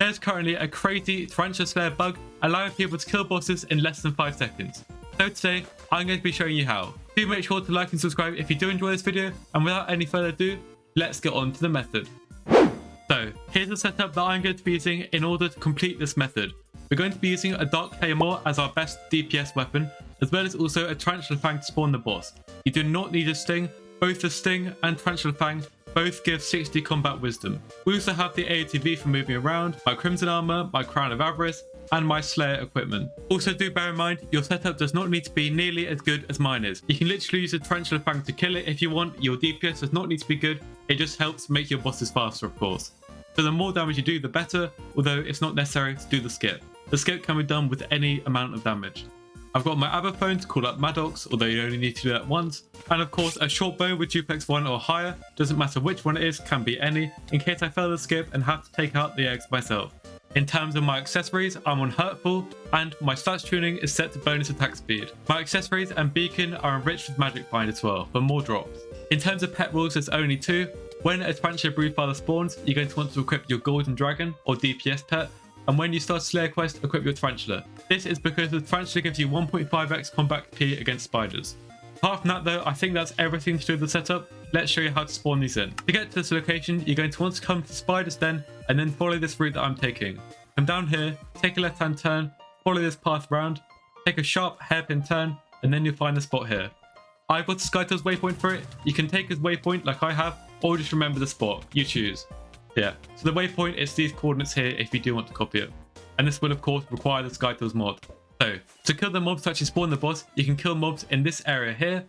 There's currently a crazy Tarantula Slayer bug allowing people to kill bosses in less than 5 seconds. So today, I'm going to be showing you how. Do make sure to like and subscribe if you do enjoy this video, and without any further ado, let's get on to the method. So, here's the setup that I'm going to be using in order to complete this method. We're going to be using a Dark Claymore as our best DPS weapon, as well as also a Tarantula Fang to spawn the boss. You do not need a Sting. Both the Sting and Tarantula Fang both give 60 combat wisdom. We also have the AOTV for moving around, my Crimson Armor, my Crown of Avarice, and my Slayer equipment. Also do bear in mind, your setup does not need to be nearly as good as mine is. You can literally use a Tarantula Fang to kill it if you want. Your DPS does not need to be good. It just helps make your bosses faster, of course. So the more damage you do, the better, although it's not necessary to do the skip. The skip can be done with any amount of damage. I've got my Abba phone to call up Maddox, although you only need to do that once. And of course, a short bow with duplex 1 or higher, doesn't matter which one it is, can be any, in case I fail the skip and have to take out the eggs myself. In terms of my accessories, I'm on Hurtful, and my stats tuning is set to bonus attack speed. My accessories and beacon are enriched with Magic Find as well, for more drops. In terms of pet rules, there's only 2. When a Tarantula Broodfather spawns, you're going to want to equip your Golden Dragon, or DPS pet, and when you start Slayer quest, equip your Tarantula. This is because the Tarantula gives you 1.5x combat P against spiders. Apart from that though, I think that's everything to do with the setup. Let's show you how to spawn these in. To get to this location, you're going to want to come to Spider's Den, and then follow this route that I'm taking. Come down here, take a left hand turn, follow this path around, take a sharp hairpin turn, and then you'll find the spot here. I've got a Skyto's waypoint for it. You can take his waypoint like I have, or just remember the spot, you choose. Yeah, so the waypoint is these coordinates here if you do want to copy it. And this will of course require the Skyto's mod. So, to kill the mobs to actually spawn the boss, you can kill mobs in this area here.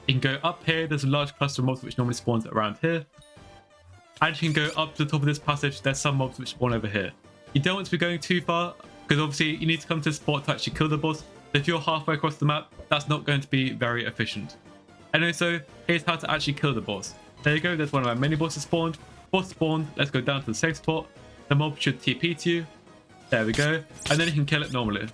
You can go up here, there's a large cluster of mobs which normally spawns around here. And you can go up to the top of this passage, there's some mobs which spawn over here. You don't want to be going too far, because obviously you need to come to the spot to actually kill the boss. So if you're halfway across the map, that's not going to be very efficient. And also, here's how to actually kill the boss. There you go, there's one of my mini bosses spawned. Boss spawned, let's go down to the safe spot. The mob should TP to you. There we go. And then you can kill it normally.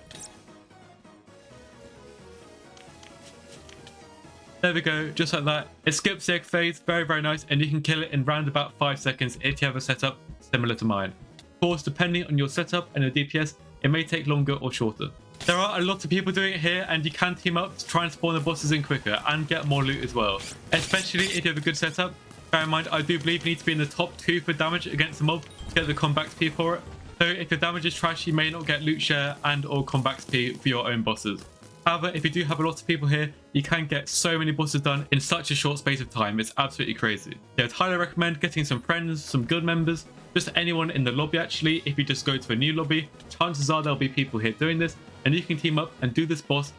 There we go, just like that. It skips the egg phase, very, very nice. And you can kill it in round about 5 seconds if you have a setup similar to mine. Of course, depending on your setup and your DPS, it may take longer or shorter. There are a lot of people doing it here, and you can team up to try and spawn the bosses in quicker and get more loot as well. Especially if you have a good setup. Bear in mind, I do believe you need to be in the top 2 for damage against the mob to get the combat XP for it. So if your damage is trash, you may not get loot share and or combat XP for your own bosses. However, if you do have a lot of people here, you can get so many bosses done in such a short space of time. It's absolutely crazy. Yeah, I'd highly recommend getting some friends, some guild members, just anyone in the lobby actually. If you just go to a new lobby, chances are there'll be people here doing this, and you can team up and do this boss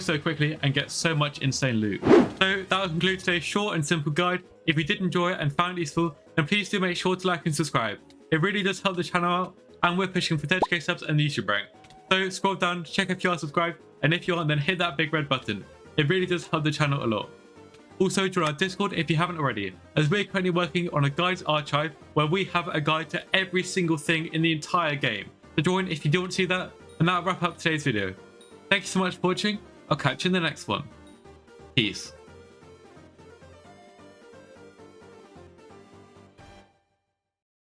so quickly and get so much insane loot. So that will conclude today's short and simple guide. If you did enjoy it and found it useful, then please do make sure to like and subscribe. It really does help the channel out, and we're pushing for 30k subs and the YouTube rank. So scroll down, check if you are subscribed, and if you aren't, then hit that big red button. It really does help the channel a lot. Also join our Discord if you haven't already, as we're currently working on a guides archive where we have a guide to every single thing in the entire game. So join if you do want to see that, and that'll wrap up today's video. Thank you so much for watching. I'll catch you in the next one. Peace.